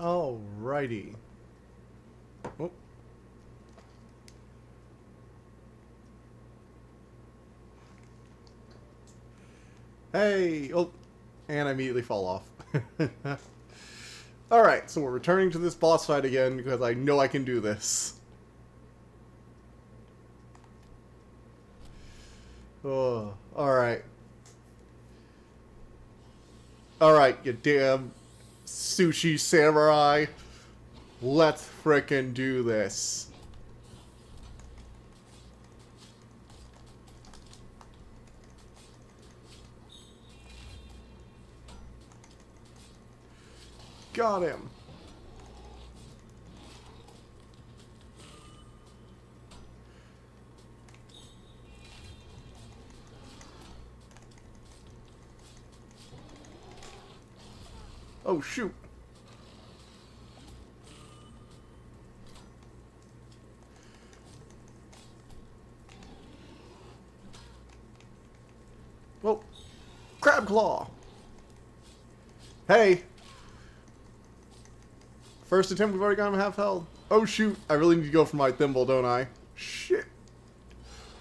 Alrighty. Oh. Hey! Oh, and I immediately fall off. Alright, so we're returning to this boss fight again because I know I can do this. Oh, alright. Alright, you damn sushi samurai. Let's frickin' do this. Got him. Oh, shoot. Well, Crab Claw. Hey. First attempt, we've already got him half health. Oh, shoot. I really need to go for my thimble, don't I? Shit.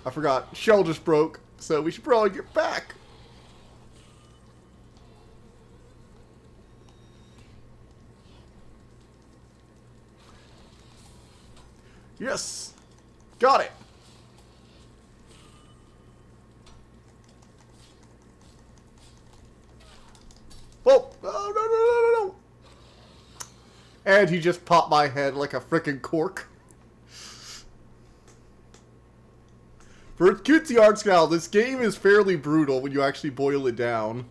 I forgot. Shell just broke, so we should probably get back. Yes. Got it. Whoa. Oh, no, no, no, no, no. And he just popped my head like a frickin' cork. For its cutesy art style, this game is fairly brutal when you actually boil it down.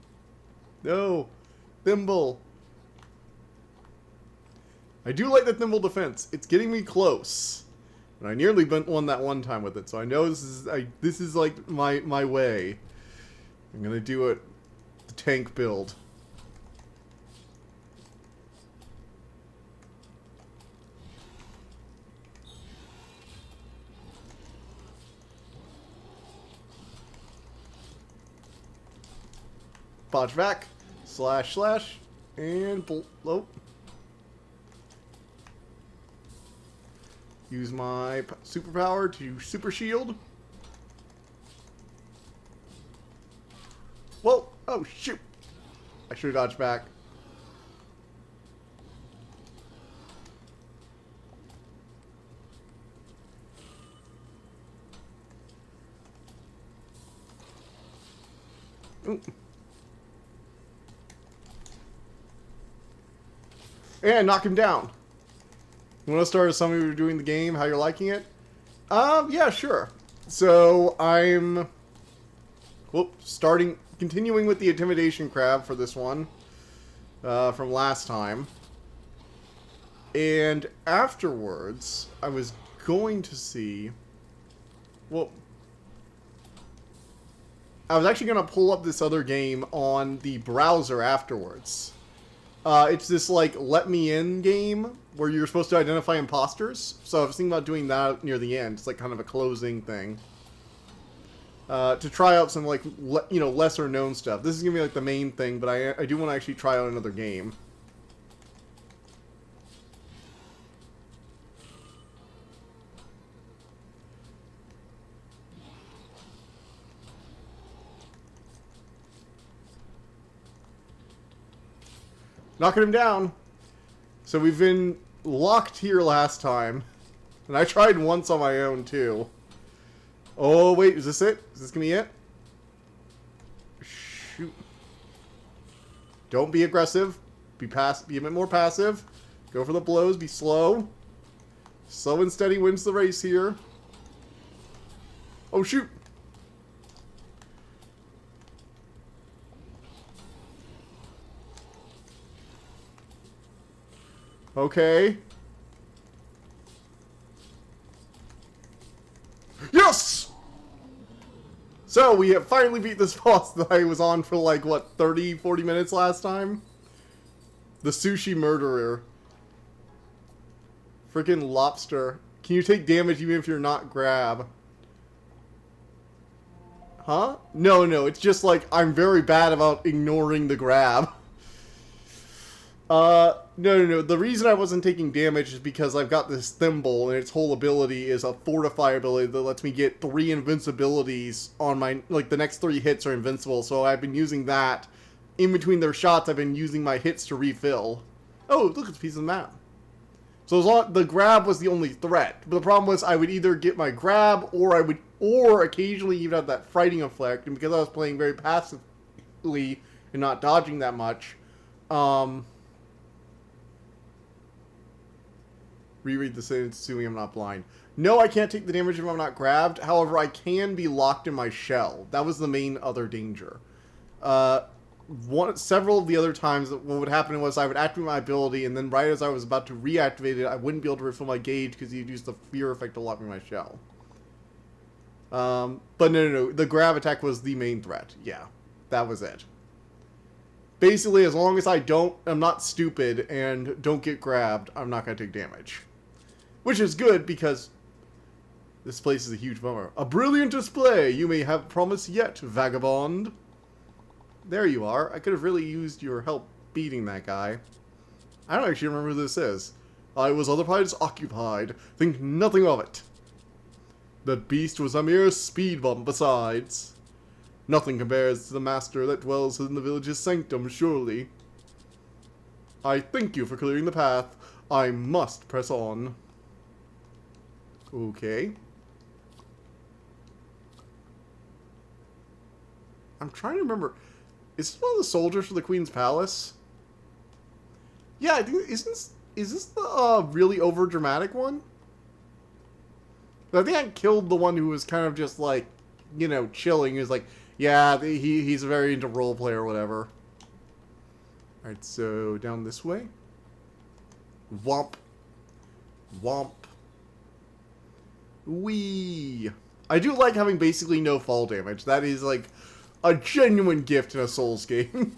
No. Thimble. I do like the thimble defense. It's getting me close. And I nearly won that one time with it, so I know this is like my way. I'm gonna do it the tank build. Bodge back, slash, slash, and blow. Use my superpower to super shield. Whoa! Oh shoot! I should have dodged back. Ooh. And knock him down. You want to start as somebody who's doing the game, how you're liking it? Yeah, sure. So, I'm... continuing with the Intimidation Crab for this one. From last time. And afterwards, I was going to see... Well... I was actually going to pull up this other game on the browser afterwards. It's this, like, let me in game where you're supposed to identify imposters. So I was thinking about doing that near the end. It's like kind of a closing thing. To try out some, like, lesser known stuff. This is going to be, like, the main thing, but I do want to actually try out another game. Knocking him down. So we've been locked here last time. And I tried once on my own, too. Oh, wait. Is this it? Is this going to be it? Shoot. Don't be aggressive. Be a bit more passive. Go for the blows. Be slow. Slow and steady wins the race here. Oh, shoot. Okay. Yes! So, we have finally beat this boss that I was on for like, what, 30, 40 minutes last time? The Sushi Murderer. Freaking lobster. Can you take damage even if you're not grab? Huh? No, no, it's just like, I'm very bad about ignoring the grab. No. The reason I wasn't taking damage is because I've got this thimble, and its whole ability is a fortify ability that lets me get 3 invincibilities on my... Like, the next 3 hits are invincible, so I've been using that. In between their shots, I've been using my hits to refill. Oh, look, it's a piece of the map. So as long... The grab was the only threat. But the problem was I would either get my grab, or occasionally even have that frighting effect, and because I was playing very passively and not dodging that much, reread the sentence, assuming I'm not blind. No, I can't take the damage if I'm not grabbed. However, I can be locked in my shell. That was the main other danger. Several of the other times, what would happen was I would activate my ability, and then right as I was about to reactivate it, I wouldn't be able to refill my gauge because you'd use the fear effect to lock me in my shell. But no. The grab attack was the main threat. Yeah, that was it. Basically, as long as I'm not stupid and don't get grabbed, I'm not going to take damage. Which is good, because this place is a huge bummer. A brilliant display! You may have promise yet, vagabond. There you are. I could have really used your help beating that guy. I don't actually remember who this is. I was otherwise occupied. Think nothing of it. That beast was a mere speed bump besides. Nothing compares to the master that dwells in the village's sanctum, surely. I thank you for clearing the path. I must press on. Okay. I'm trying to remember. Is this one of the soldiers for the Queen's Palace? Yeah, I think... Is this the really over-dramatic one? I think I killed the one who was kind of just like, you know, chilling. He was like, yeah, he's very into roleplay or whatever. Alright, so down this way. Womp. Womp. Whee! I do like having basically no fall damage. That is, like, a genuine gift in a Souls game.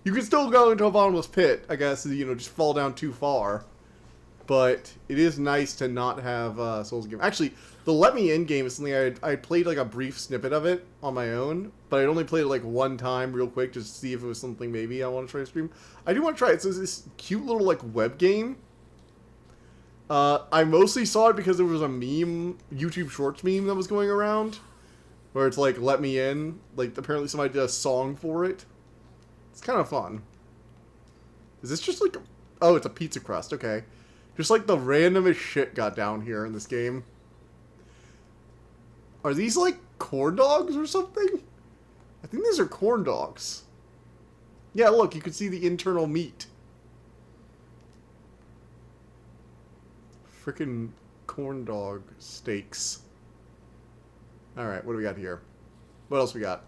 You can still go into a bottomless pit, I guess, you know, just fall down too far. But it is nice to not have Souls game. Actually, the Let Me In game is something I played like a brief snippet of it on my own, but I only played it like one time real quick just to see if it was something maybe I want to try to stream. I do want to try it. So it's this cute little like web game. I mostly saw it because there was a meme, YouTube Shorts meme that was going around, where it's like Let Me In. Like apparently somebody did a song for it. It's kind of fun. Is this just like... Oh, it's a pizza crust. Okay. Just like the randomest shit got down here in this game. Are these like corn dogs or something? I think these are corn dogs. Yeah, look, you can see the internal meat. Frickin' corn dog steaks. Alright, what do we got here? What else we got?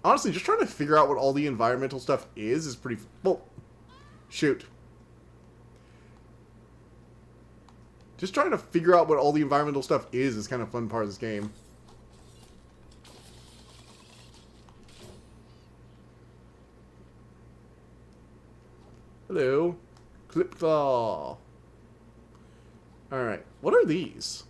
Honestly, just trying to figure out what all the environmental stuff is pretty... Well, shoot. Just trying to figure out what all the environmental stuff is kind of fun part of this game. Hello. Clipclaw. Alright. What are these?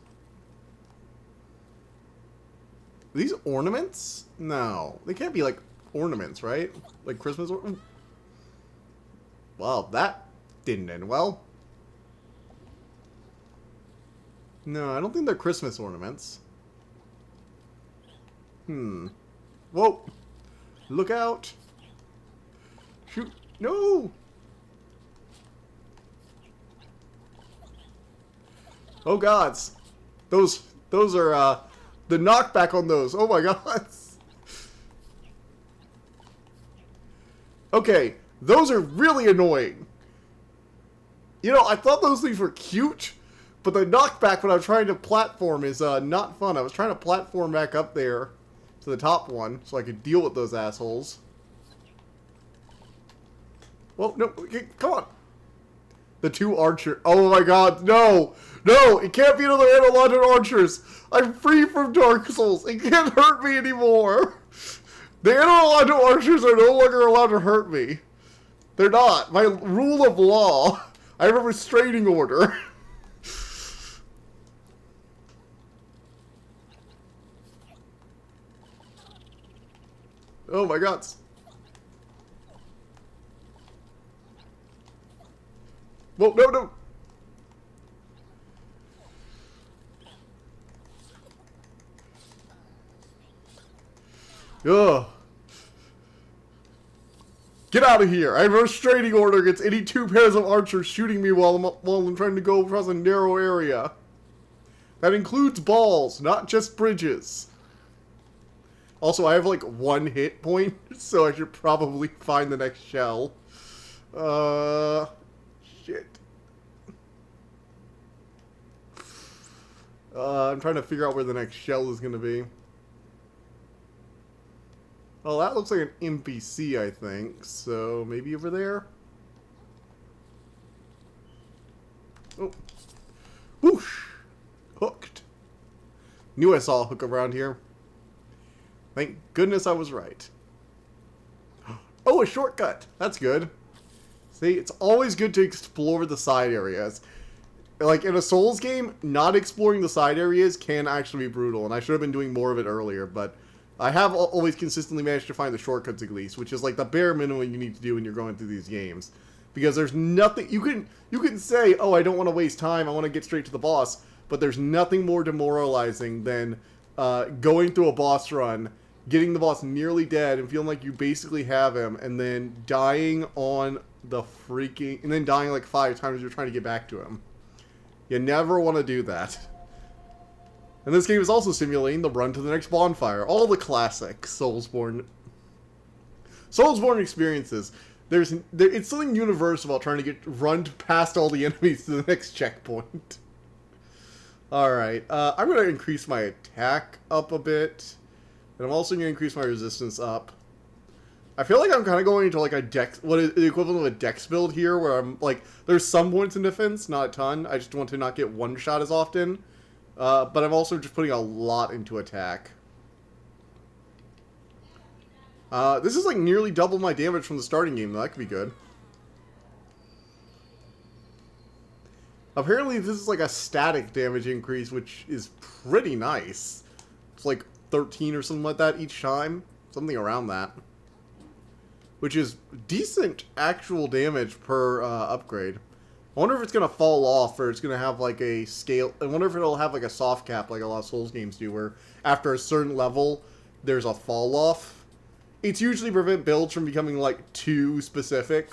Are these ornaments? No. They can't be like ornaments, right? Like Christmas ornaments? Wow, that didn't end well. No, I don't think they're Christmas ornaments. Whoa! Look out! Shoot! No! Oh gods! Those are, the knockback on those. Oh my god! Okay, those are really annoying. You know, I thought those things were cute, but the knockback when I'm trying to platform is not fun. I was trying to platform back up there to the top one so I could deal with those assholes. Well, no, okay, come on. The two archer. Oh my god, no! No, it can't be another Anor archers. I'm free from Dark Souls. It can't hurt me anymore. The Anor archers are no longer allowed to hurt me. They're not. My rule of law. I have a restraining order. Oh my god. Whoa, no, no! Ugh. Get out of here! I have a restraining order against any 2 pairs of archers shooting me while I'm trying to go across a narrow area. That includes balls, not just bridges. Also, I have like 1 hit point, so I should probably find the next shell. Shit. I'm trying to figure out where the next shell is going to be. Well, that looks like an NPC, I think. So, maybe over there? Oh. Whoosh! Hooked. Knew I saw a hook around here. Thank goodness I was right. Oh, a shortcut! That's good. See, it's always good to explore the side areas. Like, in a Souls game, not exploring the side areas can actually be brutal, and I should have been doing more of it earlier, but I have always consistently managed to find the shortcuts at least, which is like the bare minimum you need to do when you're going through these games. Because there's nothing, you can say, oh, I don't want to waste time, I want to get straight to the boss, but there's nothing more demoralizing than going through a boss run, getting the boss nearly dead, and feeling like you basically have him, and then dying on the freaking, and then dying like 5 times as you're trying to get back to him. You never want to do that. And this game is also simulating the run to the next bonfire. All the classic Soulsborne experiences. It's something universal about trying to run past all the enemies to the next checkpoint. Alright, I'm going to increase my attack up a bit. And I'm also going to increase my resistance up. I feel like I'm kind of going into like a dex, what is the equivalent of a dex build here, where I'm like, there's some points in defense, not a ton. I just want to not get one shot as often. But I'm also just putting a lot into attack. This is like nearly double my damage from the starting game, though. That could be good. Apparently this is like a static damage increase, which is pretty nice. It's like 13 or something like that each time. Something around that. Which is decent actual damage per upgrade. I wonder if it's going to fall off, or it's going to have like a scale. I wonder if it'll have like a soft cap like a lot of Souls games do, where after a certain level, there's a fall off. It's usually prevent builds from becoming like too specific.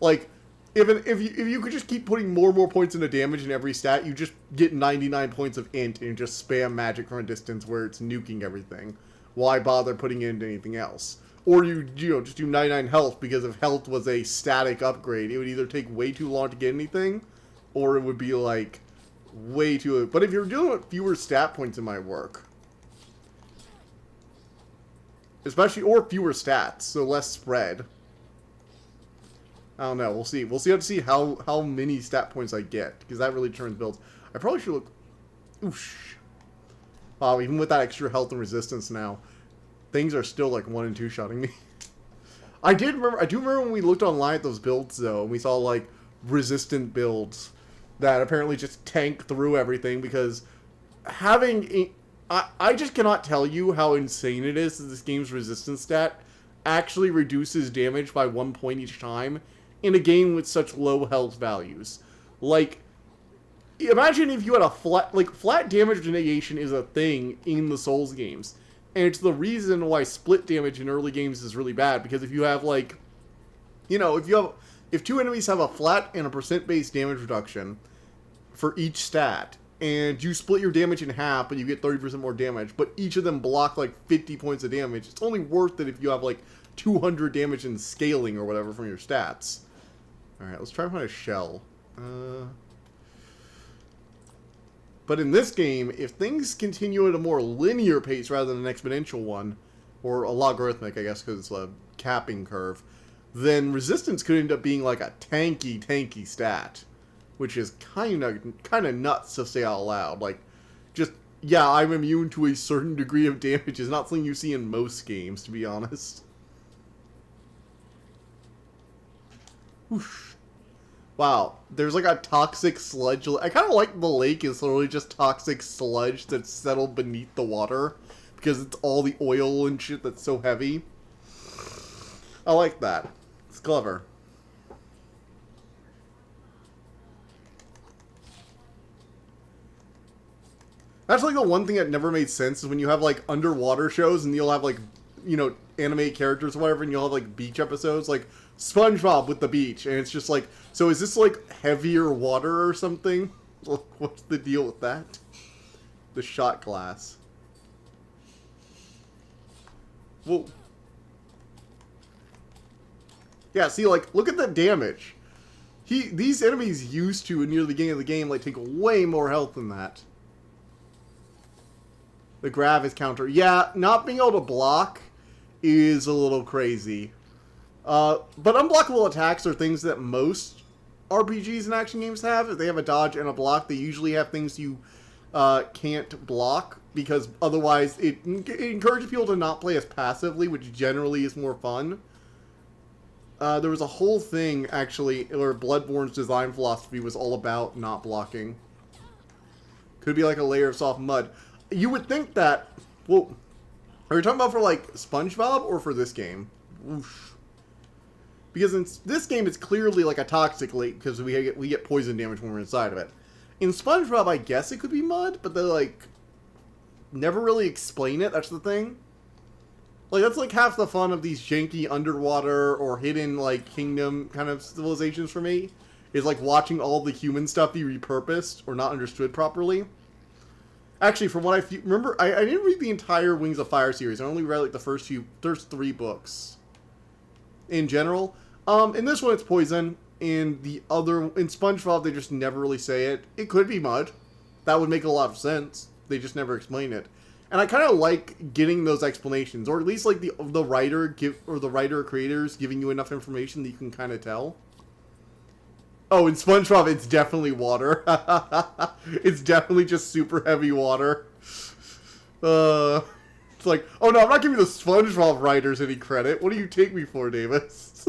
Like, if you could just keep putting more and more points into damage in every stat, you just get 99 points of int and just spam magic from a distance where it's nuking everything. Why bother putting it into anything else? Or you know, just do 99 health, because if health was a static upgrade, it would either take way too long to get anything, or it would be like way too... But if you're doing it, fewer stat points, it might work. Especially, or fewer stats, so less spread. I don't know, we'll see. We'll see how many stat points I get, because that really turns builds. I probably should look... Oosh. Wow, even with that extra health and resistance now, things are still like 1 and 2 shotting me. I do remember when we looked online at those builds though, and we saw like resistant builds that apparently just tank through everything, because I just cannot tell you how insane it is that this game's resistance stat actually reduces damage by 1 point each time in a game with such low health values. Like, imagine if you had a flat damage negation is a thing in the Souls games. And it's the reason why split damage in early games is really bad, because if you have like, you know, if 2 enemies have a flat and a percent-based damage reduction for each stat, and you split your damage in half, but you get 30% more damage, but each of them block like 50 points of damage, it's only worth it if you have like 200 damage in scaling or whatever from your stats. Alright, let's try to find a shell. But in this game, if things continue at a more linear pace rather than an exponential one, or a logarithmic, I guess, because it's a capping curve, then resistance could end up being like a tanky stat, which is kind of nuts to say out loud. Like, just, yeah, I'm immune to a certain degree of damage is not something you see in most games, to be honest. Whoosh. Wow, there's like a toxic sludge. I kind of like the lake is literally just toxic sludge that's settled beneath the water, because it's all the oil and shit that's so heavy. I like that. It's clever. That's like the one thing that never made sense is when you have like underwater shows and you'll have like, you know, animated characters or whatever, and you'll have like beach episodes, like SpongeBob with the beach, and it's just like, so is this like heavier water or something? What's the deal with that? The shot glass. Whoa. Yeah, see, like, look at the damage. These enemies used to, near the beginning of the game, like, take way more health than that. The gravis counter. Yeah, not being able to block is a little crazy. But unblockable attacks are things that most RPGs and action games have. If they have a dodge and a block, they usually have things you can't block, because otherwise it encourages people to not play as passively, which generally is more fun. There was a whole thing, actually, where Bloodborne's design philosophy was all about not blocking. Could be like a layer of soft mud. You would think that... Well, are you talking about for, like, SpongeBob or for this game? Oof. Because in this game, it's clearly like a toxic lake, because we get poison damage when we're inside of it. In SpongeBob, I guess it could be mud, but they, like, never really explain it. That's the thing. Like, that's, like, half the fun of these janky underwater or hidden, like, kingdom kind of civilizations for me. Is, like, watching all the human stuff be repurposed or not understood properly. Actually, from what I remember, I didn't read the entire Wings of Fire series. I only read, like, the first 3 books. In general. In this one, it's poison. In SpongeBob, they just never really say it. It could be mud. That would make a lot of sense. They just never explain it. And I kind of like getting those explanations, or at least like the writer creators giving you enough information that you can kind of tell. Oh, in SpongeBob, it's definitely water. It's definitely just super heavy water. It's like, oh no, I'm not giving the SpongeBob writers any credit. What do you take me for, Davis?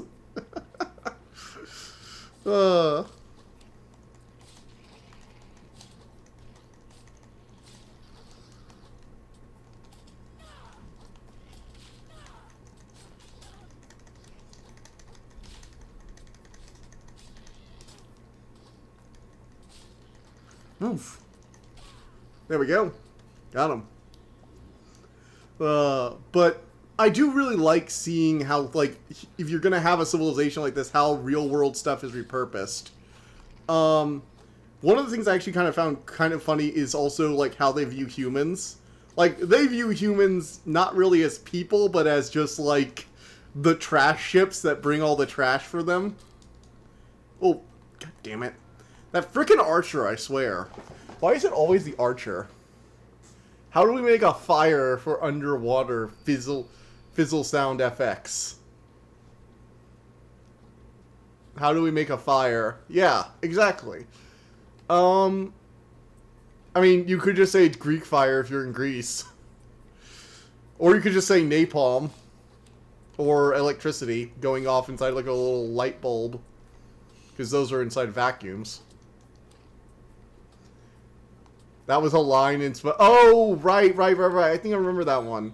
Oof. There we go. Got him. But I do really like seeing how, like, if you're gonna have a civilization like this, how real world stuff is repurposed. One of the things I actually kind of found kind of funny is also, like, how they view humans. Like, they view humans not really as people, but as just, like, the trash ships that bring all the trash for them. Oh, god damn it. That frickin' archer, I swear. Why is it always the archer? How do we make a fire for underwater fizzle sound FX? How do we make a fire? Yeah, exactly. I mean, you could just say Greek fire if you're in Greece. Or you could just say napalm. Or electricity going off inside like a little light bulb. Because those are inside vacuums. That was a line in... Oh, right. I think I remember that one.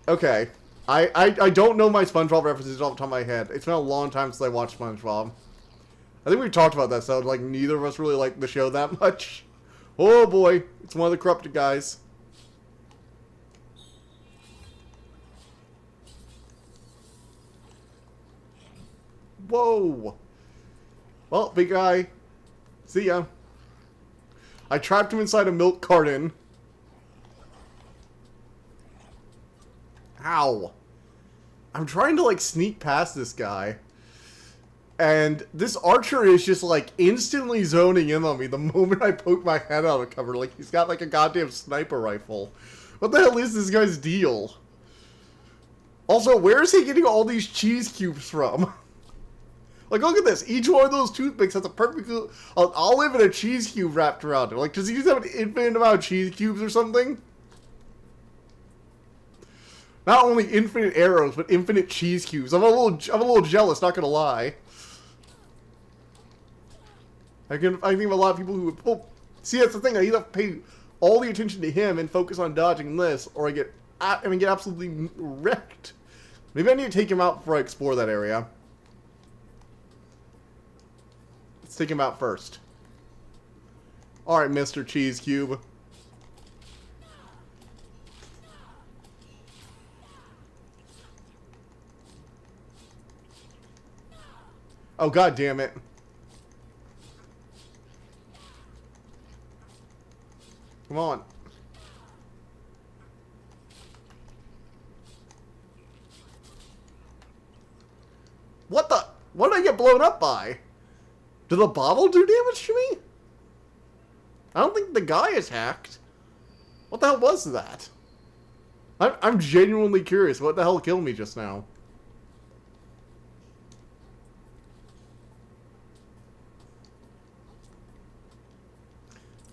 Okay. I don't know my SpongeBob references off the top of my head. It's been a long time since I watched SpongeBob. I think we talked about that, so like neither of us really like the show that much. Oh boy, it's one of the corrupted guys. Whoa. Well, big guy. See ya. I trapped him inside a milk carton. Ow. I'm trying to, like, sneak past this guy. And this archer is just, like, instantly zoning in on me the moment I poke my head out of cover. Like, he's got, like, a goddamn sniper rifle. What the hell is this guy's deal? Also, where is he getting all these cheese cubes from? Like, look at this. Each one of those toothpicks has a perfect olive and a cheese cube wrapped around it. Like, does he just have an infinite amount of cheese cubes or something? Not only infinite arrows, but infinite cheese cubes. I'm a little jealous, not gonna lie. I think of a lot of people who would... Well, see, that's the thing. I either pay all the attention to him and focus on dodging this, or I get absolutely wrecked. Maybe I need to take him out before I explore that area. Let's take him out first. Alright, Mr. Cheese Cube. Oh, god damn it. Come on. What the? What did I get blown up by? Did the bottle do damage to me? I don't think the guy is hacked. What the hell was that? I'm genuinely curious. What the hell killed me just now?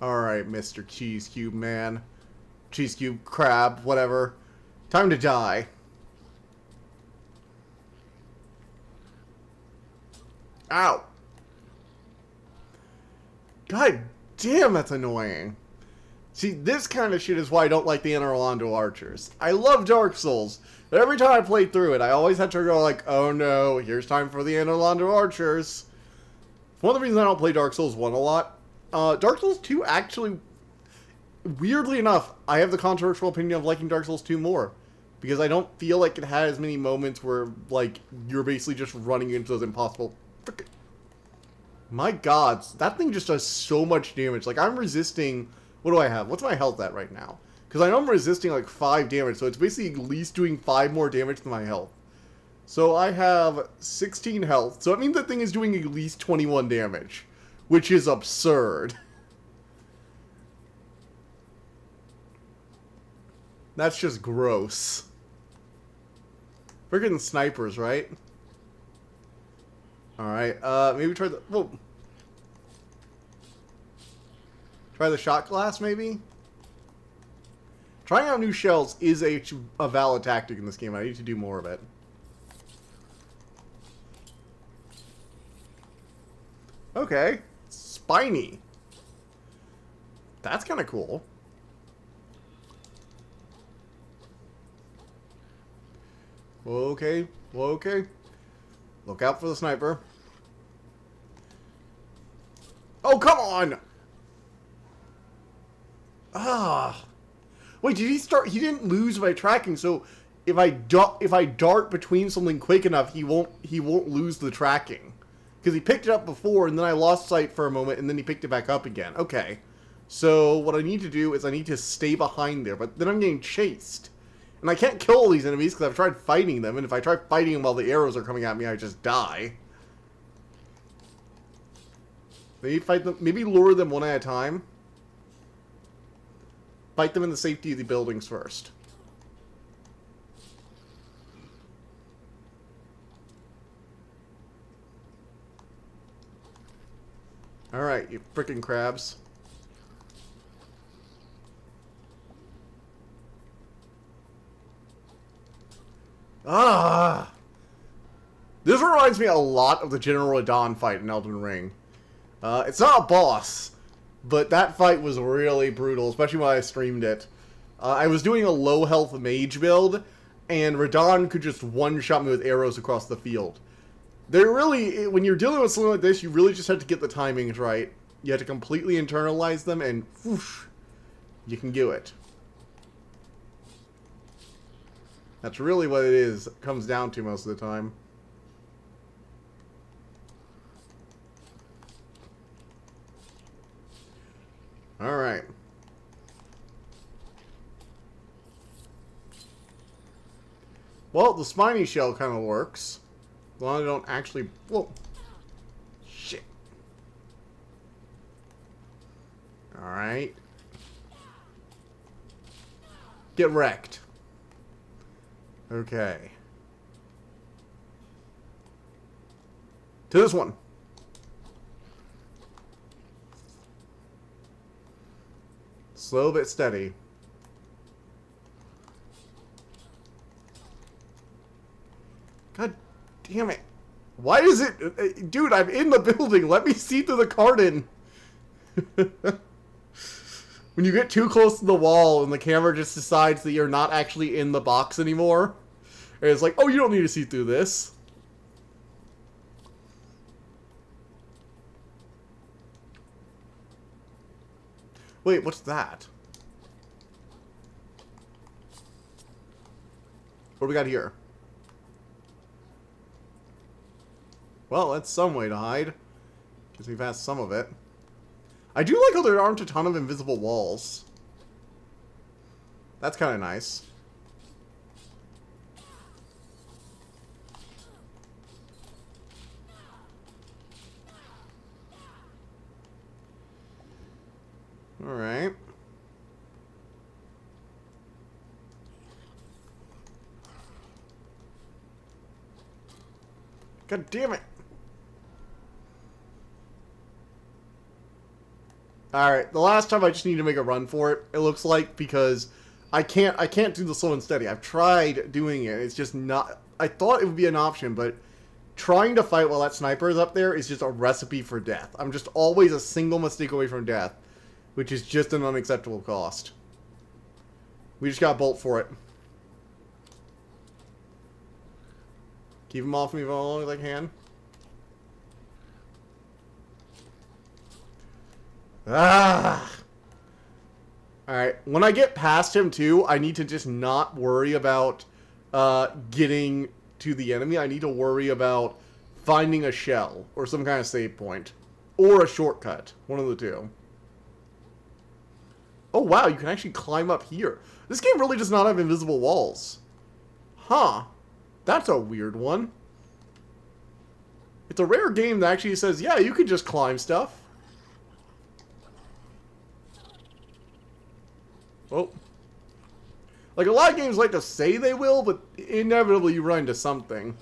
Alright, Mr. Cheese Cube Man. Cheese Cube Crab, whatever. Time to die. Ow. God damn, that's annoying. See, this kind of shit is why I don't like the Anor Londo Archers. I love Dark Souls, but every time I played through it, I always had to go like, oh no, here's time for the Anor Londo Archers. One of the reasons I don't play Dark Souls 1 a lot, Dark Souls 2 actually, weirdly enough, I have the controversial opinion of liking Dark Souls 2 more. Because I don't feel like it had as many moments where, like, you're basically just running into those impossible... My god, that thing just does so much damage. Like, I'm resisting... What do I have? What's my health at right now? Because I know I'm resisting, like, 5 damage, so it's basically at least doing 5 more damage than my health. So I have 16 health, so it means that thing is doing at least 21 damage. Which is absurd. That's just gross. Freaking snipers, right? Alright, maybe try the... Whoa. Try the shot glass, maybe? Trying out new shells is a valid tactic in this game. I need to do more of it. Okay. Spiny. That's kind of cool. Okay. Okay. Look out for the sniper. Oh, come on! Ah. Wait, did he start? He didn't lose by tracking, so if I dart between something quick enough, he won't lose the tracking. Because he picked it up before, and then I lost sight for a moment, and then he picked it back up again. Okay. So what I need to do is I need to stay behind there, but then I'm getting chased. And I can't kill all these enemies because I've tried fighting them, and if I try fighting them while the arrows are coming at me, I just die. Maybe fight them, maybe lure them one at a time. Fight them in the safety of the buildings first. Alright, you frickin' crabs. Ah! This reminds me a lot of the General Radahn fight in Elden Ring. It's not a boss, but that fight was really brutal, especially when I streamed it. I was doing a low health mage build, and Radahn could just one-shot me with arrows across the field. They're really, when you're dealing with something like this, you really just have to get the timings right. You have to completely internalize them, and whoosh, you can do it. That's really what it is, comes down to most of the time. Alright. Well, the spiny shell kind of works. As long as I don't actually... Whoa. Shit. Alright. Get wrecked. Okay. To this one. Slow but steady. God damn it. Why is it... Dude, I'm in the building. Let me see through the carton. When you get too close to the wall and the camera just decides that you're not actually in the box anymore. And it's like, oh, you don't need to see through this. Wait, what's that? What do we got here? Well, that's some way to hide. Because we've passed some of it. I do like how there aren't a ton of invisible walls. That's kind of nice. Alright. God damn it. Alright, the last time I just need to make a run for it, it looks like, because I can't do the slow and steady. I've tried doing it. It's just not... I thought it would be an option, but trying to fight while that sniper is up there is just a recipe for death. I'm just always a single mistake away from death, which is just an unacceptable cost. We just got bolt for it. Keep him off me as long as I can. Ah! Alright, when I get past him too, I need to just not worry about getting to the enemy. I need to worry about finding a shell or some kind of save point. Or a shortcut. One of the two. Oh wow, you can actually climb up here. This game really does not have invisible walls. Huh. That's a weird one. It's a rare game that actually says, yeah, you could just climb stuff. Oh. Like, a lot of games like to say they will, but inevitably you run into something.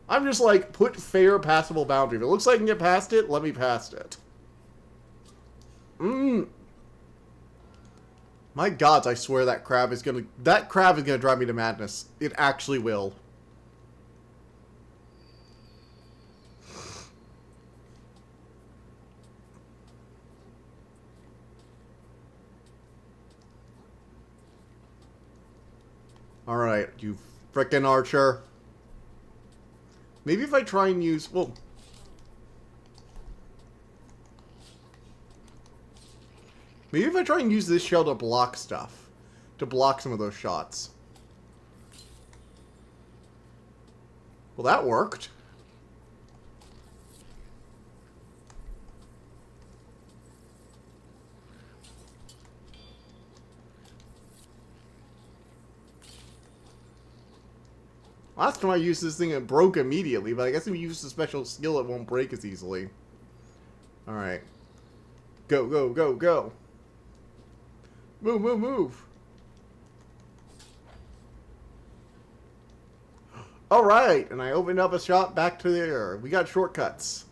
I'm just like, put fair, passable boundary. If it looks like I can get past it, let me past it. My gods, I swear that crab is gonna drive me to madness. It actually will. Alright, you frickin' archer. Maybe if I try and use... Well... Maybe if I try and use this shell to block stuff. To block some of those shots. Well, that worked. Last time I used this thing, it broke immediately, but I guess if you use a special skill, it won't break as easily. Alright. Go, go, go, go. Move, move, move. Alright, and I opened up a shot back to there. We got shortcuts.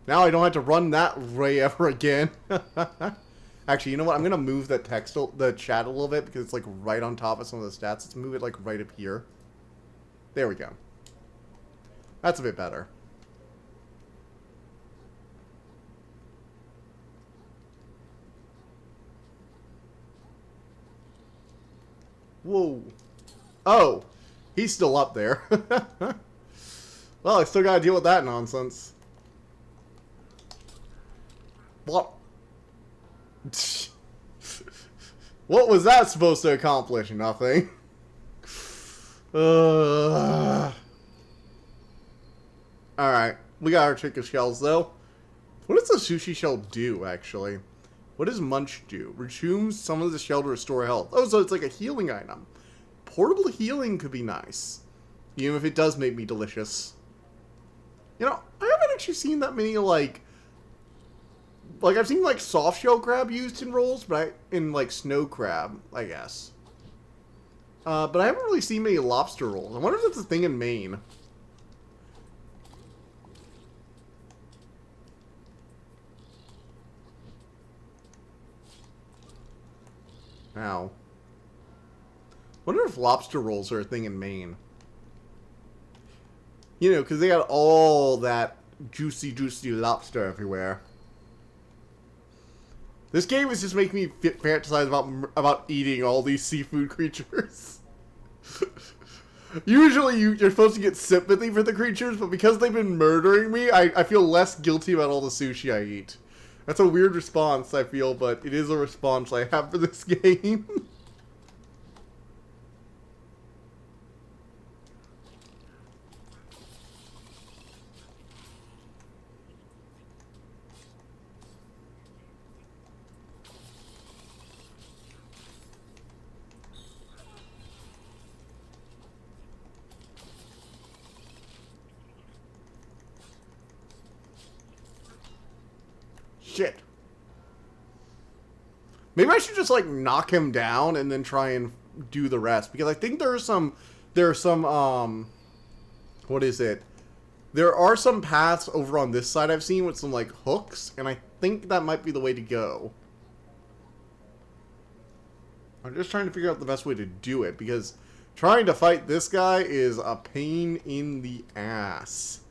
Now I don't have to run that way ever again. Actually, you know what? I'm going to move the chat a little bit because it's like right on top of some of the stats. Let's move it like right up here. There we go. That's a bit better. Whoa. Oh, he's still up there. Well, I still got to deal with that nonsense. What? What was that supposed to accomplish? Nothing. Alright. We got our chicken shells, though. What does the sushi shell do, actually? What does Munch do? Resumes some of the shell to restore health. Oh, so it's like a healing item. Portable healing could be nice. Even if it does make me delicious. You know, I haven't actually seen that many, like, I've seen, like, soft shell crab used in rolls, but in, like, snow crab, I guess. But I haven't really seen many lobster rolls. I wonder if that's a thing in Maine. Ow. Wonder if lobster rolls are a thing in Maine. You know, because they got all that juicy, juicy lobster everywhere. This game is just making me fantasize about eating all these seafood creatures. Usually you're supposed to get sympathy for the creatures, but because they've been murdering me, I feel less guilty about all the sushi I eat. That's a weird response, I feel, but it is a response I have for this game. Shit. Maybe I should just, like, knock him down and then try and do the rest. Because I think there are some, what is it? There are some paths over on this side I've seen with some, like, hooks. And I think that might be the way to go. I'm just trying to figure out the best way to do it. Because trying to fight this guy is a pain in the ass.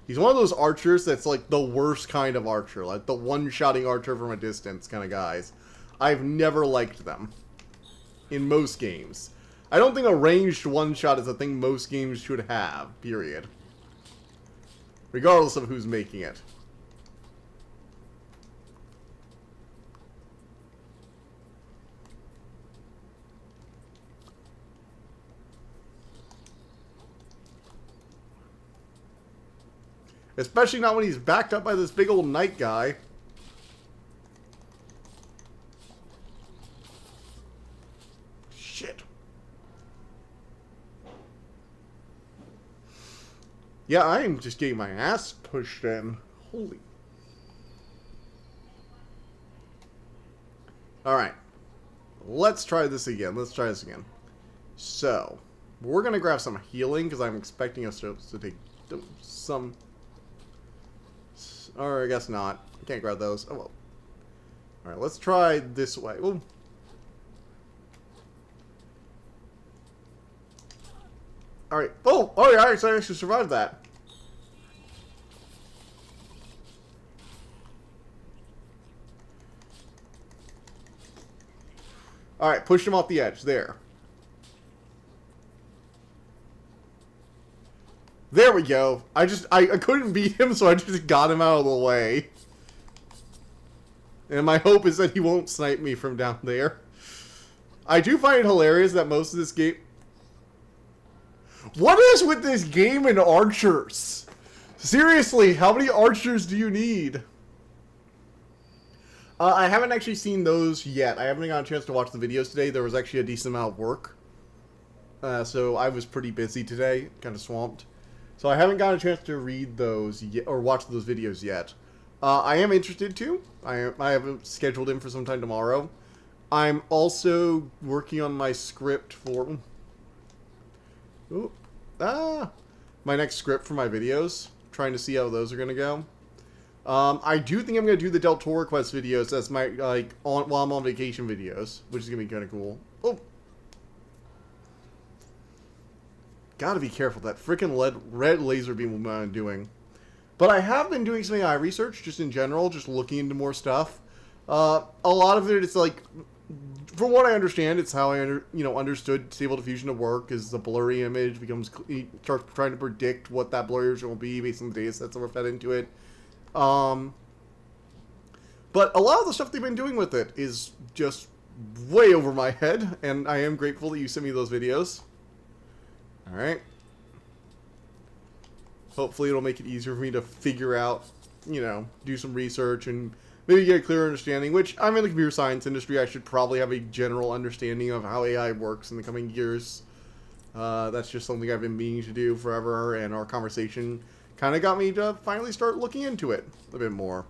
He's one of those archers that's, like, the worst kind of archer. Like, the one-shotting archer from a distance kind of guys. I've never liked them. In most games. I don't think a ranged one-shot is a thing most games should have. Period. Regardless of who's making it. Especially not when he's backed up by this big old knight guy. Shit. Yeah, I am just getting my ass pushed in. Holy. Alright. Let's try this again. So, we're going to grab some healing because I'm expecting us to take some... Or I guess not. Can't grab those. Oh well. Alright, let's try this way. Ooh. Alright. Oh yeah, I actually survived that. Alright, pushed him off the edge. There. There we go. I couldn't beat him, so I just got him out of the way. And my hope is that he won't snipe me from down there. I do find it hilarious that most of this game... What is with this game and archers? Seriously, how many archers do you need? I haven't actually seen those yet. I haven't gotten a chance to watch the videos today. There was actually a decent amount of work. So I was pretty busy today, kind of swamped. So I haven't gotten a chance to read those yet, or watch those videos yet. I am interested to. I have it scheduled in for some time tomorrow. I'm also working on my script for... my next script for my videos. Trying to see how those are going to go. I do think I'm going to do the Del Toro Quest videos as my, like, while I'm on vacation videos. Which is going to be kind of cool. Oh! Gotta be careful. That freaking red laser beam I'm doing. But I have been doing some AI research, just in general, just looking into more stuff. A lot of it is like, from what I understand, it's how I understood Stable Diffusion to work. Is the blurry image starts trying to predict what that blurry image will be based on the data sets that were fed into it. But a lot of the stuff they've been doing with it is just way over my head, and I am grateful that you sent me those videos. Alright. Hopefully it'll make it easier for me to figure out, do some research and maybe get a clearer understanding, which I'm in the computer science industry. I should probably have a general understanding of how AI works in the coming years. That's just something I've been meaning to do forever, and our conversation kind of got me to finally start looking into it a bit more.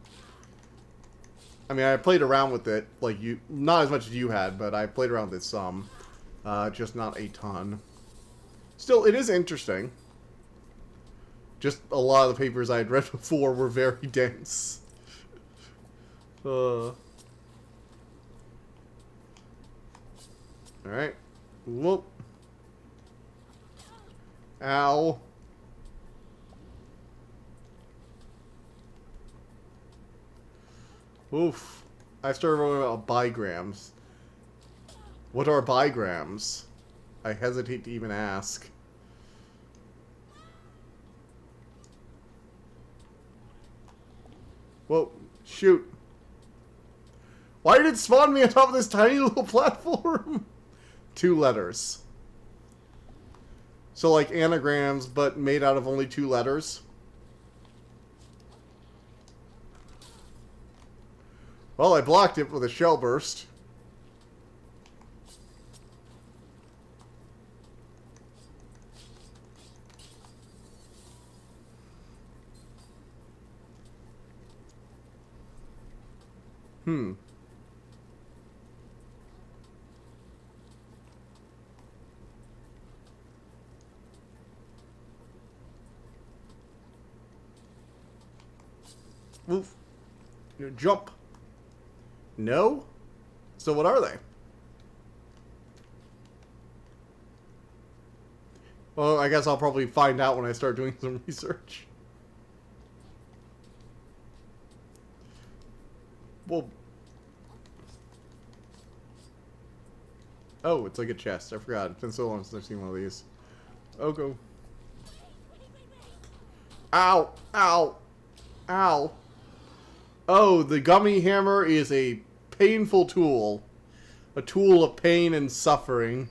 I mean, I played around with it, like not as much as you had, but I played around with it some. Just not a ton. Still, it is interesting. Just a lot of the papers I had read before were very dense. Alright. Whoop. Ow. Oof. I started writing about bigrams. What are bigrams? I hesitate to even ask. Whoa, shoot. Why did it spawn me on top of this tiny little platform? 2 letters. So like anagrams, but made out of only 2 letters. Well, I blocked it with a shell burst. Hmm. Oof. Jump. No? So what are they? Well, I guess I'll probably find out when I start doing some research. Well... Oh, it's like a chest. I forgot. It's been so long since I've seen one of these. Oh, go. Ow! Ow! Ow! Oh, the gummy hammer is a painful tool. A tool of pain and suffering.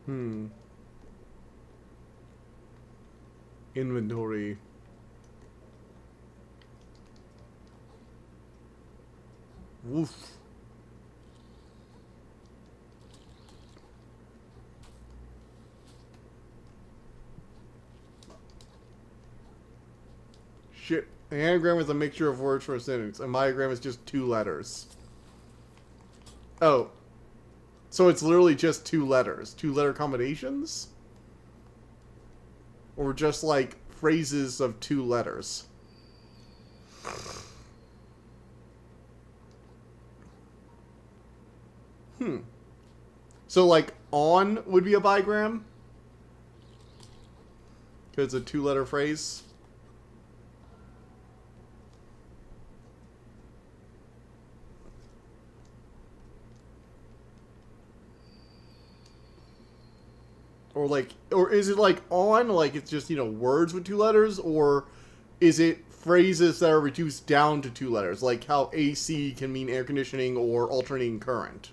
Hmm. Inventory. Woof. Shit. An anagram is a mixture of words for a sentence. A myogram is just 2 letters. Oh. So it's literally just 2 letters. 2-letter combinations? Or just like phrases of 2 letters? Hmm. So like on would be a bigram? Because it's a 2-letter phrase? Or like, or is it like on, like it's just, you know, words with 2 letters? Or is it phrases that are reduced down to 2 letters? Like how AC can mean air conditioning or alternating current?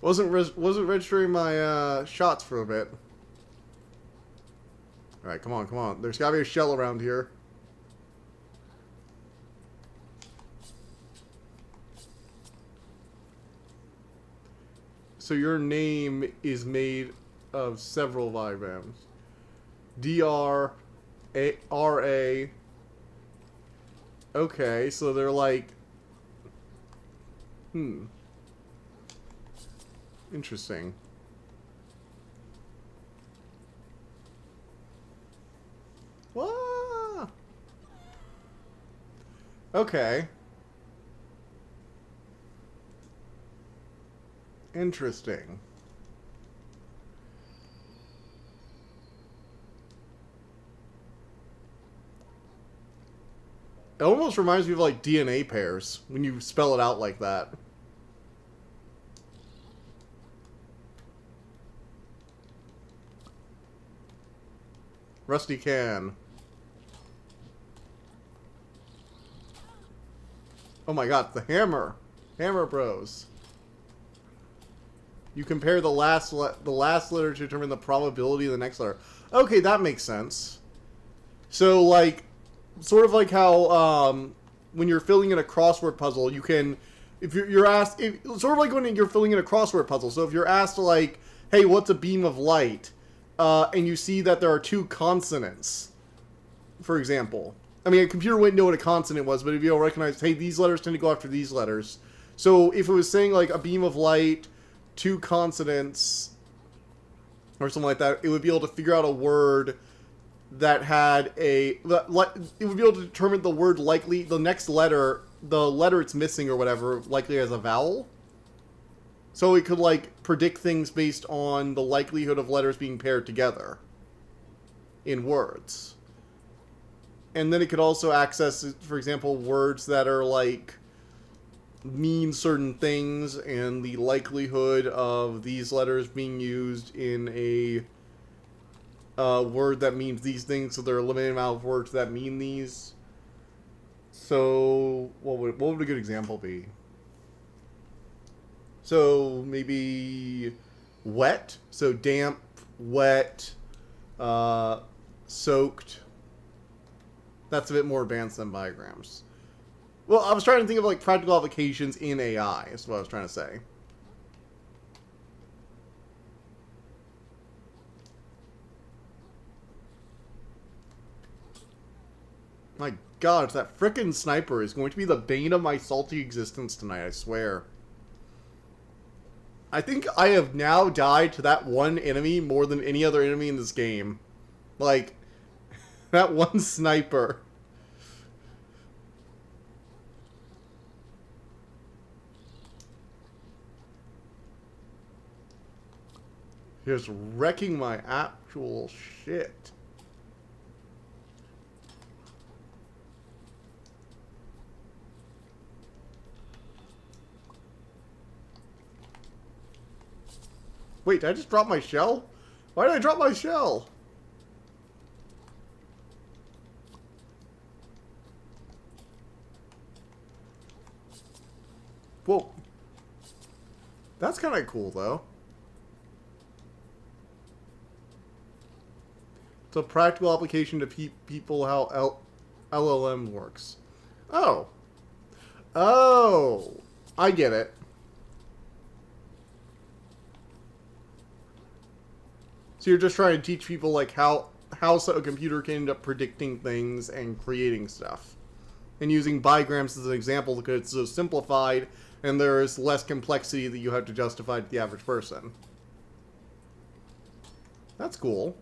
Wasn't registering my shots for a bit. Alright, come on, come on. There's gotta be a shell around here. So your name is made of several diagrams. D-R-A-R-A. Okay, so they're like... Interesting. What? Okay. Interesting. It almost reminds me of like DNA pairs when you spell it out like that. Rusty can. Oh my god, the hammer. Hammer Bros. You compare the last letter to determine the probability of the next letter. Okay, that makes sense. So, like, sort of like how when you're filling in a crossword puzzle, you can, if you're asked, sort of like when you're filling in a crossword puzzle. So if you're asked, like, hey, what's a beam of light? And you see that there are 2 consonants, for example. I mean, a computer wouldn't know what a consonant was, but if you'll recognize, hey, these letters tend to go after these letters. So if it was saying, like, a beam of light, 2 consonants, or something like that, it would be able to figure out a word that had a... It would be able to determine the word likely, the next letter, the letter it's missing or whatever, likely as a vowel. So it could, like, predict things based on the likelihood of letters being paired together in words. And then it could also access, for example, words that are, like, mean certain things and the likelihood of these letters being used in a word that means these things, so there are a limited amount of words that mean these. So, what would a good example be? So maybe wet. So damp, wet, soaked. That's a bit more advanced than biograms. Well, I was trying to think of like practical applications in AI, is what I was trying to say. My god, that frickin' sniper is going to be the bane of my salty existence tonight, I swear. I think I have now died to that one enemy more than any other enemy in this game. Like, that one sniper. Just wrecking my actual shit. Wait, did I just drop my shell? Why did I drop my shell? Whoa. That's kind of cool, though. It's a practical application to people how LLM works. Oh. Oh. I get it. So you're just trying to teach people like how a computer can end up predicting things and creating stuff. And using bigrams as an example because it's so simplified and there's less complexity that you have to justify to the average person. That's cool.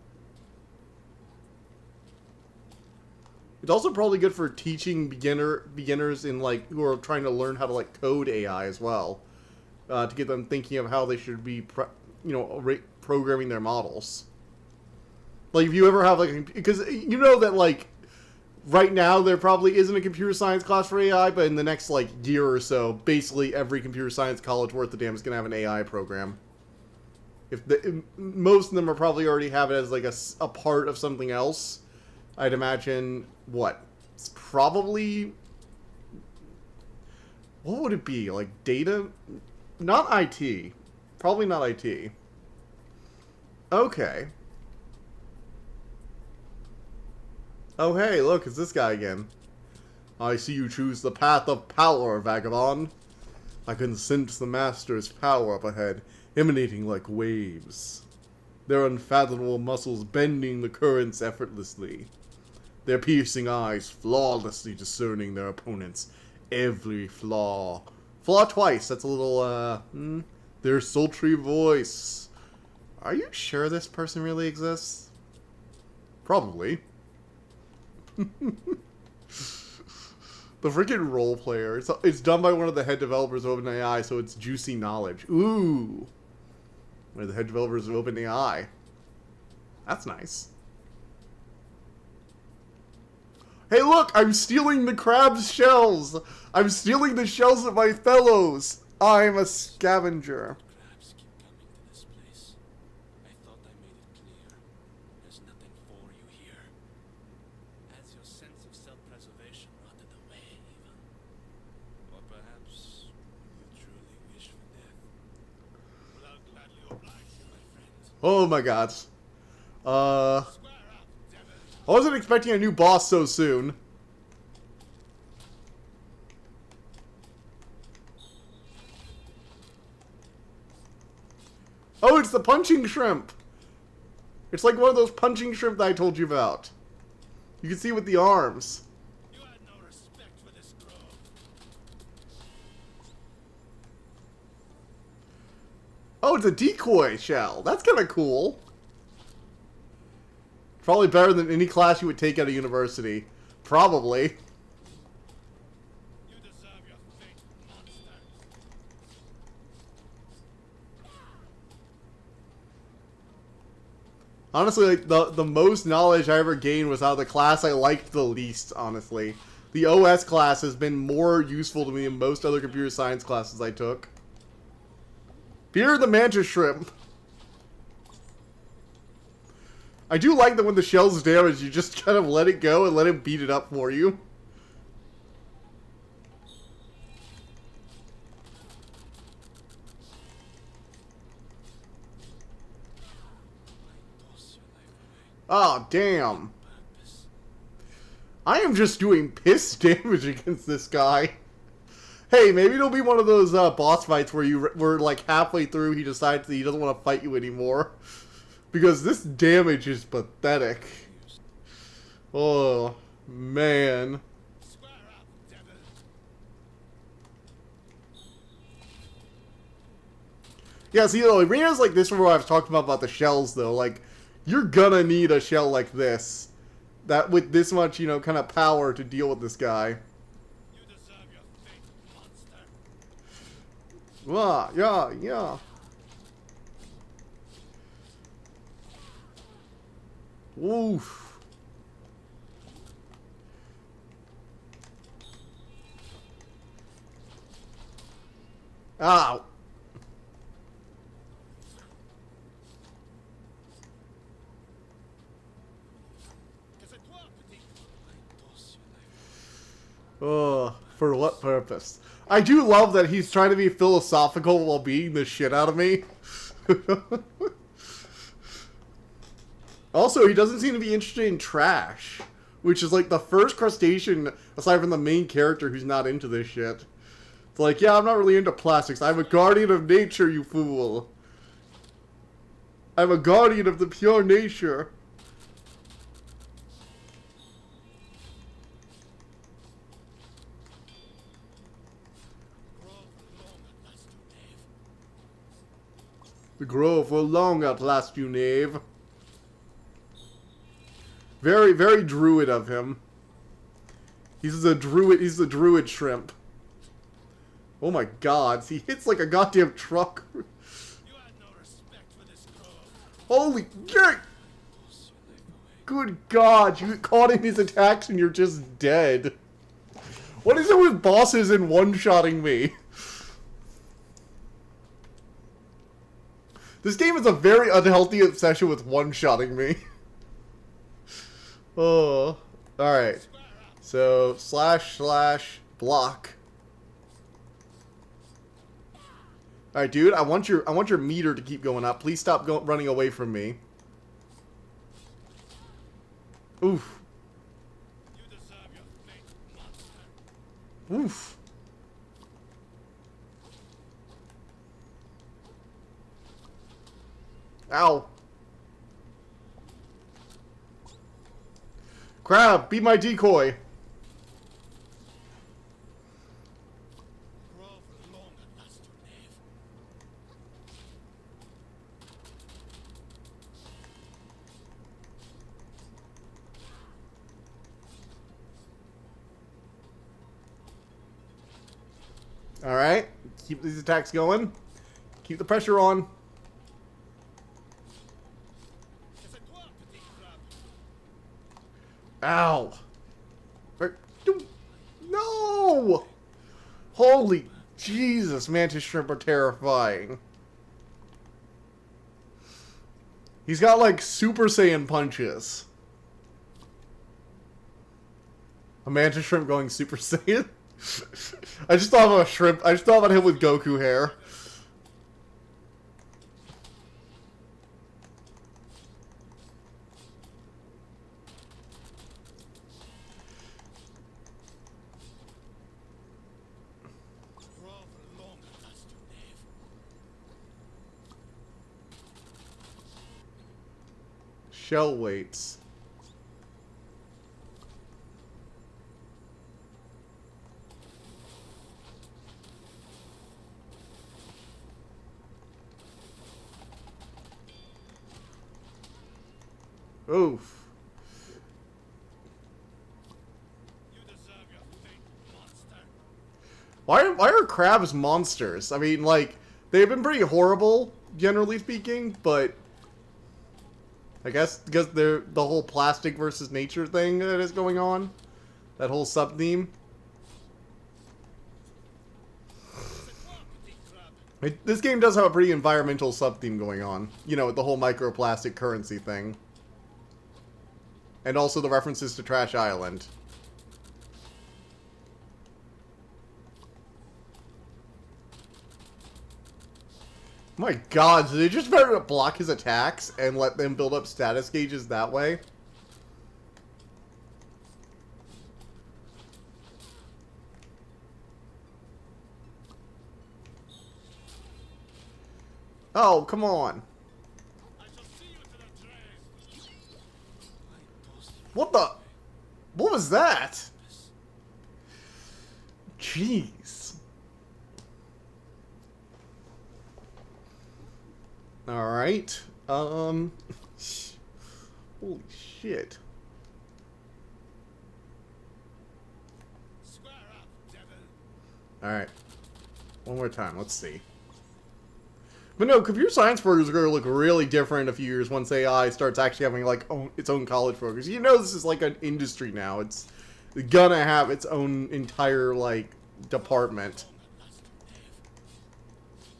It's also probably good for teaching beginners in like who are trying to learn how to like code AI as well, to get them thinking of how they should be, programming their models. Like if you ever have like, because you know that like right now there probably isn't a computer science class for AI, but in the next like year or so, basically every computer science college worth a damn is gonna have an AI program. Most of them are probably already have it as like a part of something else. I'd imagine, what? It's probably... What would it be? Like, data? Not IT. Probably not IT. Okay. Oh, hey, look, it's this guy again. I see you choose the path of power, vagabond. I can sense the master's power up ahead, emanating like waves. Their unfathomable muscles bending the currents effortlessly. Their piercing eyes flawlessly discerning their opponents' every flaw. Flaw twice, that's a little, their sultry voice. Are you sure this person really exists? Probably. The freaking role player. It's done by one of the head developers of OpenAI, so it's juicy knowledge. Ooh. One of the head developers of OpenAI. That's nice. Hey look, I'm stealing the crab's shells! I'm stealing the shells of my fellows! I'm a scavenger. Crabs keep coming to this place. I thought I made it clear. There's nothing for you here. Has your sense of self-preservation rotted away, even? Or perhaps you truly wish for death? Well, I'll gladly oblige you, my friend. Oh my god. I wasn't expecting a new boss so soon. Oh, it's the punching shrimp! It's like one of those punching shrimp that I told you about. You can see with the arms. You had no respect for this grove. Oh, it's a decoy shell. That's kind of cool. Probably better than any class you would take at a university. Probably. You deserve your fate, monster. Honestly, like, the most knowledge I ever gained was out of the class I liked the least, honestly. The OS class has been more useful to me than most other computer science classes I took. Fear the mantis shrimp. I do like that when the shell's damaged, you just kind of let it go and let it beat it up for you. Ah, damn. Purpose. I am just doing piss damage against this guy. Hey, maybe it'll be one of those boss fights where were like halfway through he decides that he doesn't want to fight you anymore. Because this damage is pathetic. Oh, man. Square up, devil. Yeah, see, though, arenas like this where I was talking about the shells, though, like, you're gonna need a shell like this. That, with this much, you know, kind of power to deal with this guy. You deserve your fate, monster. Yeah. Oof. Ow. Que c'est toi, petit? I toss you like Oh, for what purpose? I do love that he's trying to be philosophical while beating the shit out of me. Also, he doesn't seem to be interested in trash, which is like the first crustacean, aside from the main character, who's not into this shit. It's like, yeah, I'm not really into plastics. I'm a guardian of nature, you fool. I'm a guardian of the pure nature. Grove long at last, you knave. The grove will long outlast you, knave. Very, very druid of him. He's a druid. He's the druid shrimp. Oh my god, he hits like a goddamn truck. You had no respect for this grove. Holy shit! Toss your life away. Good god, you get caught in his attacks and you're just dead. What is it with bosses and one-shotting me? This game is a very unhealthy obsession with one-shotting me. Oh, alright. Square up. So, / block. Alright, dude, I want your meter to keep going up. Please stop running away from me. Oof. You deserve your fate, monster. Oof. Ow. Crab, be my decoy. Grove long at last, you knave. Alright. Keep these attacks going. Keep the pressure on. Que c'est toi, petit crabe. Ow. No! Holy Jesus, mantis shrimp are terrifying. He's got like Super Saiyan punches. A mantis shrimp going Super Saiyan? I just thought of a shrimp. I just thought about him with Goku hair. Grove long at last, you knave. Shell weights. Oof. You deserve your fate, monster. Why are crabs monsters? I mean, like, they've been pretty horrible, generally speaking, but I guess because they're the whole plastic versus nature thing that is going on. That whole sub-theme. Que c'est toi, petit crabe. This game does have a pretty environmental sub-theme going on. You know, with the whole microplastic currency thing. And also the references to Trash Island. My god, so they just better to block his attacks and let them build up status gauges that way? Oh, come on. I shall see you to the grave. What the? What was that? Jeez. Alright. Holy shit. Square up, devil. Alright. One more time, let's see. But no, computer science programs are going to look really different in a few years once AI starts actually having, like, its own college programs. You know this is, like, an industry now. It's gonna have its own entire, like, department.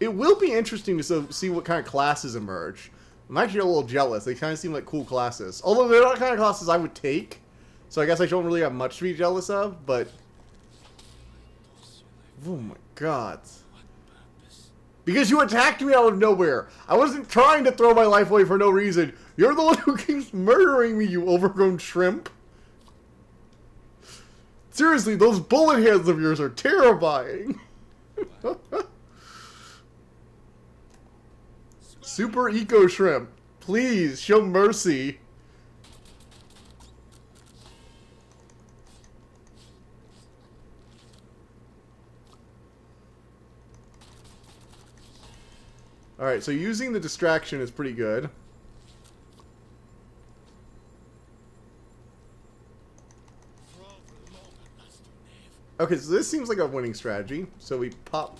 It will be interesting to see what kind of classes emerge. I'm actually a little jealous. They kind of seem like cool classes. Although they're not the kind of classes I would take. So I guess I don't really have much to be jealous of, but... Oh my god. Because you attacked me out of nowhere. I wasn't trying to throw my life away for no reason. You're the one who keeps murdering me, you overgrown shrimp. Seriously, those bullet hands of yours are terrifying. Super Eco Shrimp, please show mercy. Alright, so using the distraction is pretty good. Okay, so this seems like a winning strategy. So we pop...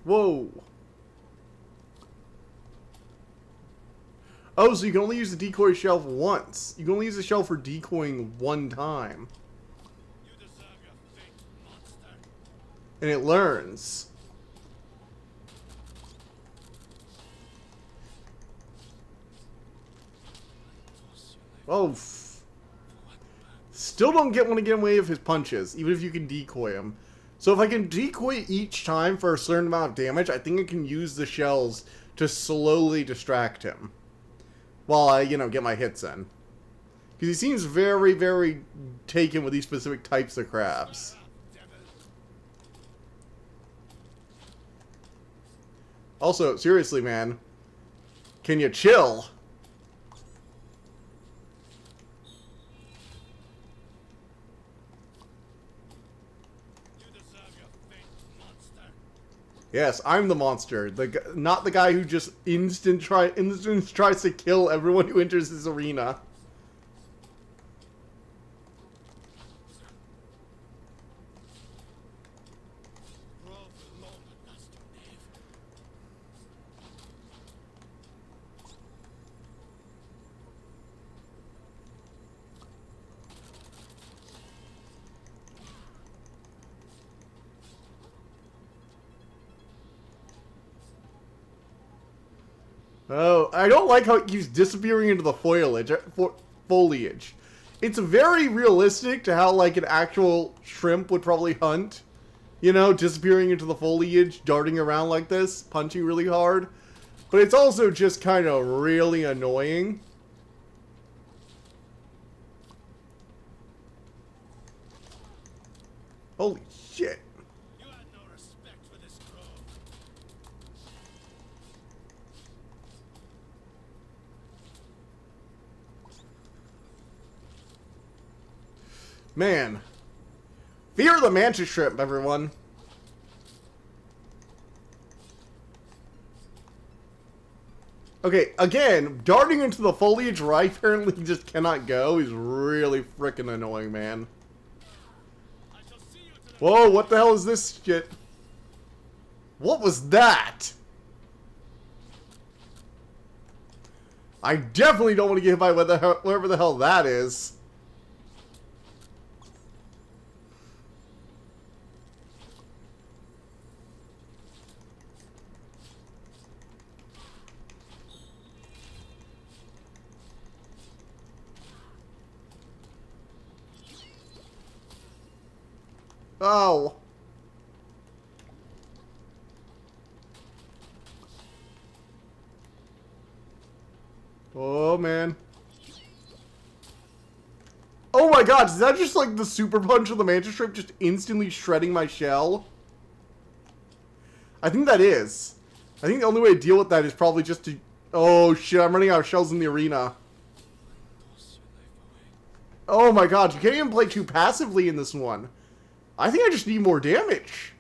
Whoa! Oh, so you can only use the decoy shell once. You can only use the shell for decoying one time. You deserve your fate, monster. And it learns. Oh, still don't want to get away with his punches, even if you can decoy him. So if I can decoy each time for a certain amount of damage, I think I can use the shells to slowly distract him. While I, you know, get my hits in. Because he seems very, very taken with these specific types of crabs. Also, seriously, man. Can you chill? Yes, I'm the monster. Not the guy who just instant tries to kill everyone who enters his arena. Oh, I don't like how it keeps disappearing into the foliage. It's very realistic to how, like, an actual shrimp would probably hunt. You know, disappearing into the foliage, darting around like this, punching really hard. But it's also just kind of really annoying. Holy shit. You had no respect for this grove. Man. Fear the mantis shrimp, everyone. Okay, again, darting into the foliage where I apparently just cannot go is really freaking annoying, man. Whoa, what the hell is this shit? What was that? I definitely don't want to get hit by whatever the hell that is. Oh. Oh, man. Oh my god, is that just like the super punch of the Mantis Shrimp just instantly shredding my shell? I think that is. I think the only way to deal with that is probably just to... Oh shit, I'm running out of shells in the arena. Oh my god, you can't even play too passively in this one. I think I just need more damage.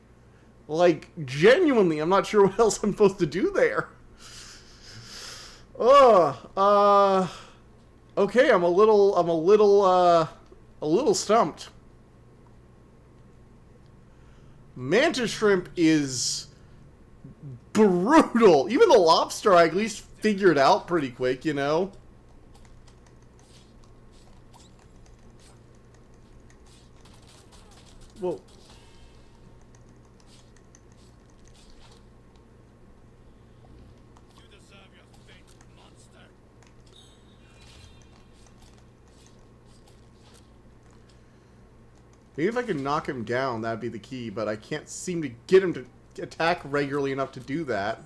Like, genuinely, I'm not sure what else I'm supposed to do there. Okay, I'm a little stumped. Mantis Shrimp is brutal. Even the lobster I at least figured out pretty quick, you know? Whoa. You deserve your fate, monster. Maybe if I could knock him down, that'd be the key, but I can't seem to get him to attack regularly enough to do that.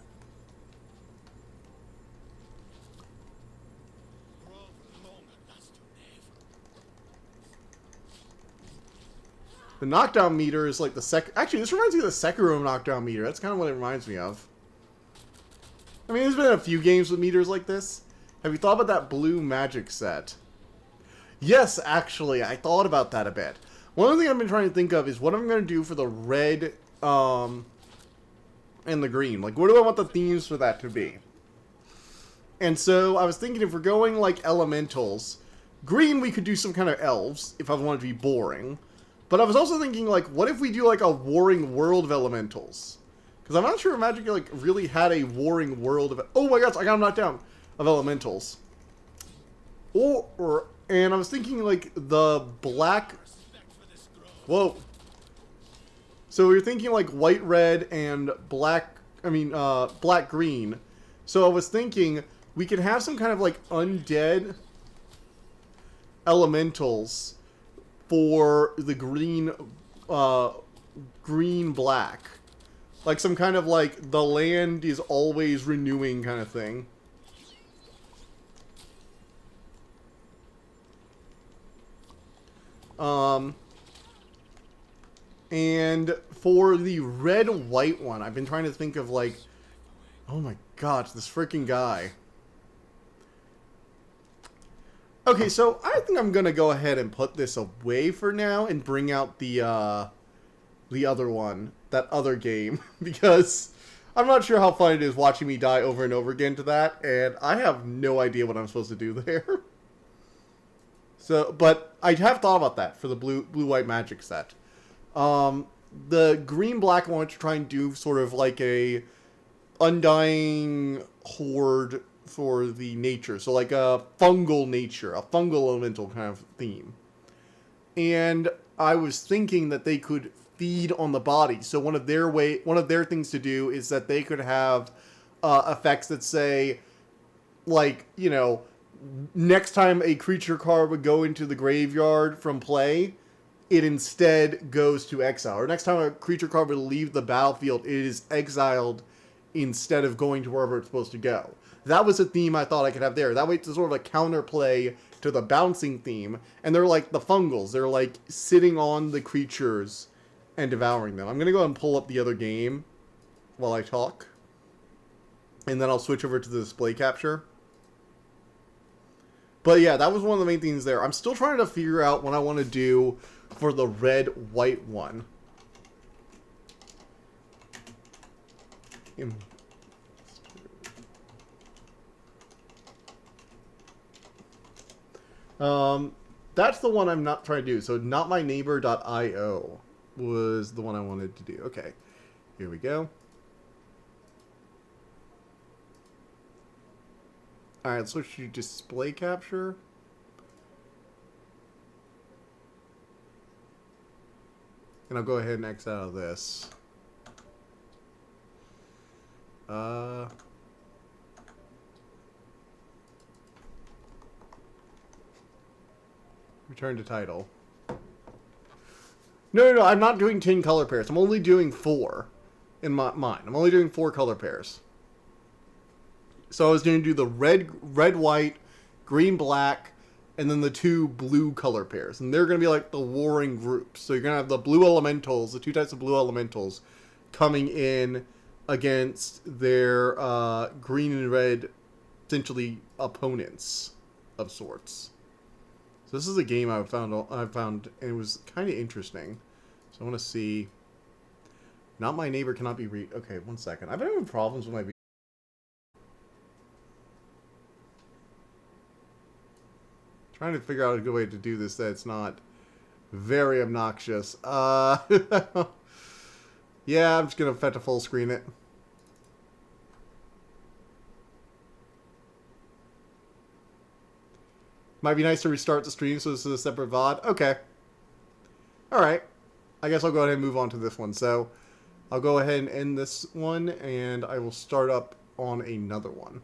The knockdown meter is like the Actually, this reminds me of the Sekiro knockdown meter. That's kind of what it reminds me of. I mean, there's been a few games with meters like this. Have you thought about that blue magic set? Yes, actually, I thought about that a bit. One thing I've been trying to think of is what I'm going to do for the red, and the green. Like, what do I want the themes for that to be? And so, I was thinking if we're going, like, elementals, green we could do some kind of elves, if I wanted to be boring. But I was also thinking, like, what if we do, like, a warring world of elementals? Because I'm not sure if Magic, like, really had a warring world of... Oh my gosh, I got him knocked down! Of elementals. And I was thinking, like, the black... Whoa. So we were thinking, like, white, red, and black... black, green. So I was thinking we could have some kind of, like, undead elementals for the green, green-black. Like, some kind of, like, the land is always renewing kind of thing. And for the red-white one, I've been trying to think of, like... Oh my gosh, this freaking guy. Okay, so I think I'm gonna go ahead and put this away for now and bring out the other one, that other game, because I'm not sure how fun it is watching me die over and over again to that, and I have no idea what I'm supposed to do there. So, but I have thought about that for the blue-white magic set. The green-black one to try and do sort of like a undying horde for the nature. So like a fungal nature, a fungal elemental kind of theme. And I was thinking that they could feed on the body. So one of their things to do is that they could have effects that say, like, you know, next time a creature card would go into the graveyard from play, it instead goes to exile. Or next time a creature card would leave the battlefield, it is exiled instead of going to wherever it's supposed to go. That was a theme I thought I could have there. That way it's sort of a counterplay to the bouncing theme. And they're like the fungals. They're like sitting on the creatures and devouring them. I'm going to go ahead and pull up the other game while I talk. And then I'll switch over to the display capture. But yeah, that was one of the main things there. I'm still trying to figure out what I want to do for the red-white one. That's the one I'm not trying to do. So notmyneighbor.io was the one I wanted to do. Okay, here we go. Alright, let's switch to display capture. And I'll go ahead and X out of this. Return to title. No, I'm not doing 10 color pairs. I'm only doing 4 in my mind. I'm only doing 4 color pairs. So I was going to do the red, white, green, black, and then the 2 blue color pairs. And they're going to be like the warring groups. So you're going to have the blue elementals, the 2 types of blue elementals, coming in against their green and red, essentially, opponents of sorts. So this is a game I found, and it was kind of interesting. So I want to see. Not my neighbor cannot be reached. Okay, 1 second. I've been having problems with my. Trying to figure out a good way to do this that's not very obnoxious. Yeah, I'm just gonna have to full screen it. Might be nice to restart the stream so this is a separate VOD. Okay. Alright. I guess I'll go ahead and move on to this one. So, I'll go ahead and end this one, and I will start up on another one.